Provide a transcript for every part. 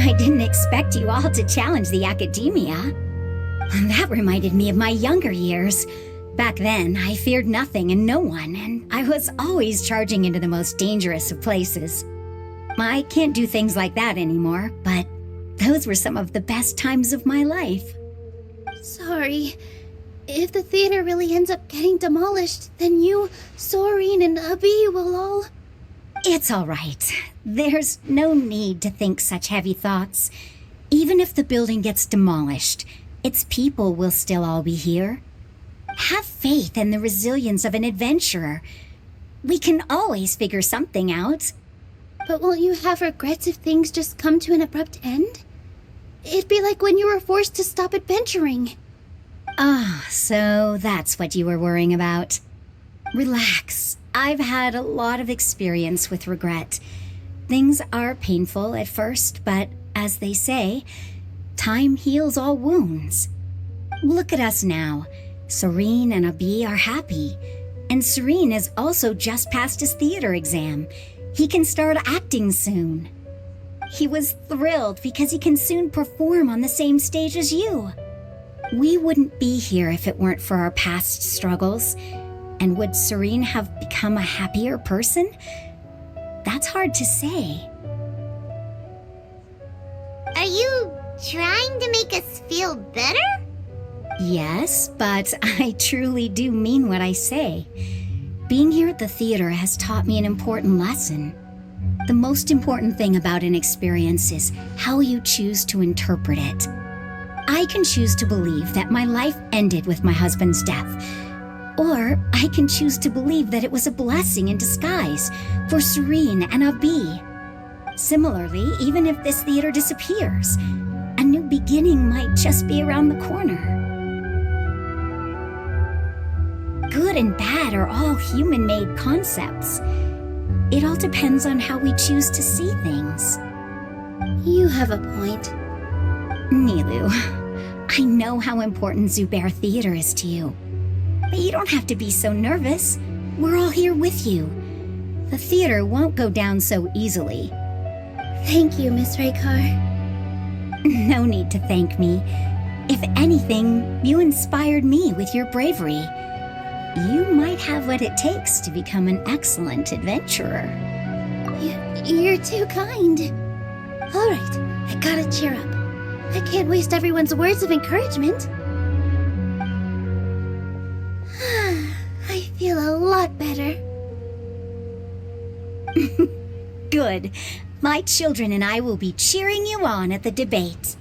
I didn't expect you all to challenge the academia. That reminded me of my younger years. Back then, I feared nothing and no one, and I was always charging into the most dangerous of places. I can't do things like that anymore, but those were some of the best times of my life. Sorry. If the theater really ends up getting demolished, then you, Soren, and Abby will all... It's all right. There's no need to think such heavy thoughts. Even if the building gets demolished, its people will still all be here. Have faith in the resilience of an adventurer. We can always figure something out. But won't you have regrets if things just come to an abrupt end? It'd be like when you were forced to stop adventuring. Ah, so that's what you were worrying about. Relax. I've had a lot of experience with regret. Things are painful at first, but as they say, time heals all wounds. Look at us now. Soren and Abby are happy. And Soren has also just passed his theater exam. He can start acting soon. He was thrilled because he can soon perform on the same stage as you. We wouldn't be here if it weren't for our past struggles. And would Soren have become a happier person? That's hard to say. Are you trying to make us feel better? Yes, but I truly do mean what I say. Being here at the theater has taught me an important lesson. The most important thing about an experience is how you choose to interpret it. I can choose to believe that my life ended with my husband's death. Or I can choose to believe that it was a blessing in disguise for Soren and Abby. Similarly, even if this theater disappears, a new beginning might just be around the corner. Good and bad are all human-made concepts. It all depends on how we choose to see things. You have a point. Nilou, I know how important Zubair Theater is to you. But you don't have to be so nervous. We're all here with you. The theater won't go down so easily. Thank you, Miss Raykar. No need to thank me. If anything, you inspired me with your bravery. You might have what it takes to become an excellent adventurer. You're too kind. All right, I gotta cheer up. I can't waste everyone's words of encouragement. I feel a lot better. Good. My children and I will be cheering you on at the debate.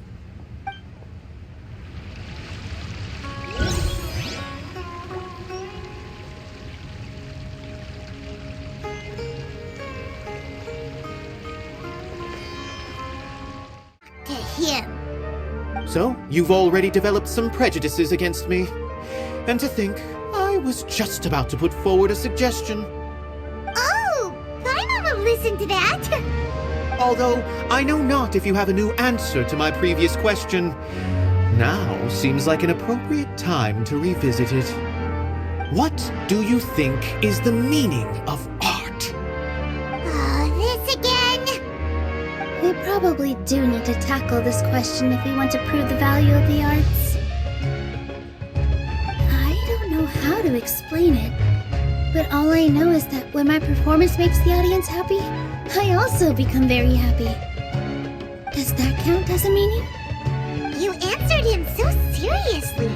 To him. So, you've already developed some prejudices against me. And to think, I was just about to put forward a suggestion. Oh, Paimon will listen to that. Although, I know not if you have a new answer to my previous question. Now seems like an appropriate time to revisit it. What do you think is the meaning of art? Oh, this again? We probably do need to tackle this question if we want to prove the value of the arts. I don't know how to explain it, but all I know is that when my performance makes the audience happy, I also become very happy. Does that count as a meaning? You answered him so seriously.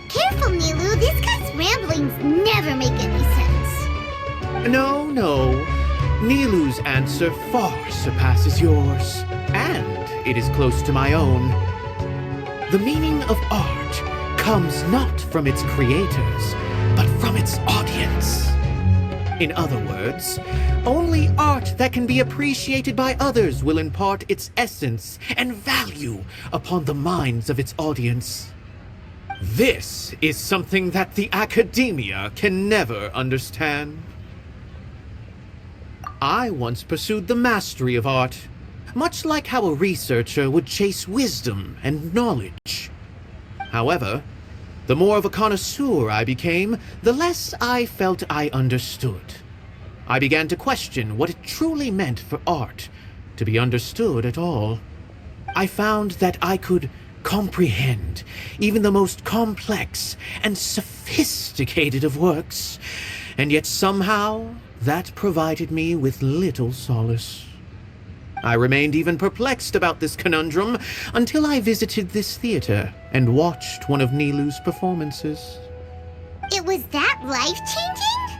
Careful, Nilou. This guy's ramblings never make any sense. No. Nilou's answer far surpasses yours, and it is close to my own. The meaning of art comes not from its creators, but from its audience. In other words, only art that can be appreciated by others will impart its essence and value upon the minds of its audience. This is something that the academia can never understand. I once pursued the mastery of art, much like how a researcher would chase wisdom and knowledge. However, the more of a connoisseur I became, the less I felt I understood. I began to question what it truly meant for art to be understood at all. I found that I could comprehend even the most complex and sophisticated of works, and yet somehow that provided me with little solace. I remained even perplexed about this conundrum until I visited this theater and watched one of Nilou's performances. It was that life-changing?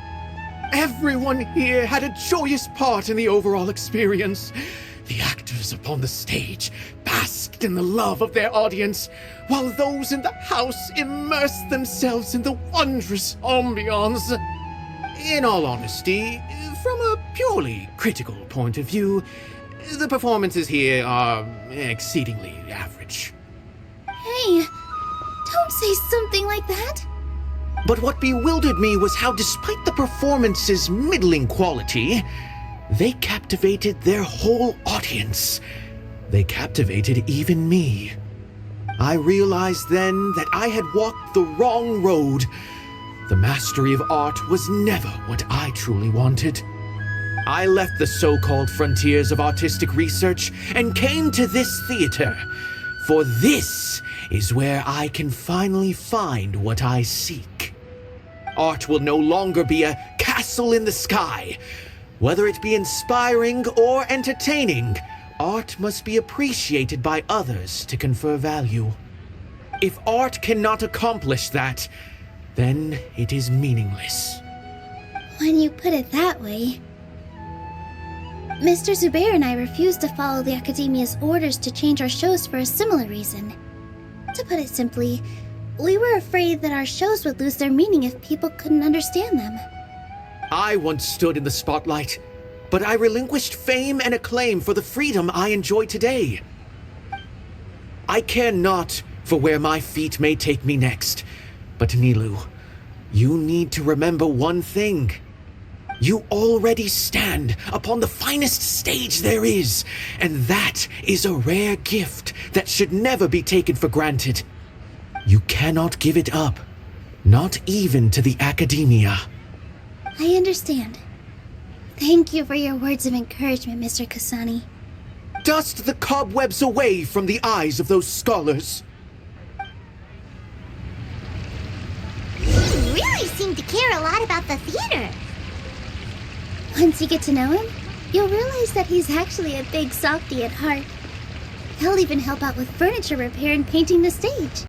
Everyone here had a joyous part in the overall experience. The actors upon the stage basked in the love of their audience, while those in the house immersed themselves in the wondrous ambiance. In all honesty, from a purely critical point of view, the performances here are exceedingly average. Hey, don't say something like that. But what bewildered me was how, despite the performance's middling quality, they captivated their whole audience. They captivated even me. I realized then that I had walked the wrong road. The mastery of art was never what I truly wanted. I left the so-called frontiers of artistic research and came to this theater, for this is where I can finally find what I seek. Art will no longer be a castle in the sky. Whether it be inspiring or entertaining, art must be appreciated by others to confer value. If art cannot accomplish that, then it is meaningless. When you put it that way... Mr. Zubair and I refused to follow the Academia's orders to change our shows for a similar reason. To put it simply, we were afraid that our shows would lose their meaning if people couldn't understand them. I once stood in the spotlight, but I relinquished fame and acclaim for the freedom I enjoy today. I care not for where my feet may take me next, but Nilou, you need to remember one thing. You already stand upon the finest stage there is, and that is a rare gift that should never be taken for granted. You cannot give it up, not even to the Academia. I understand. Thank you for your words of encouragement, Mr. Kasani. Dust the cobwebs away from the eyes of those scholars. You really seem to care a lot about the theater. Once you get to know him, you'll realize that he's actually a big softie at heart. He'll even help out with furniture repair and painting the stage.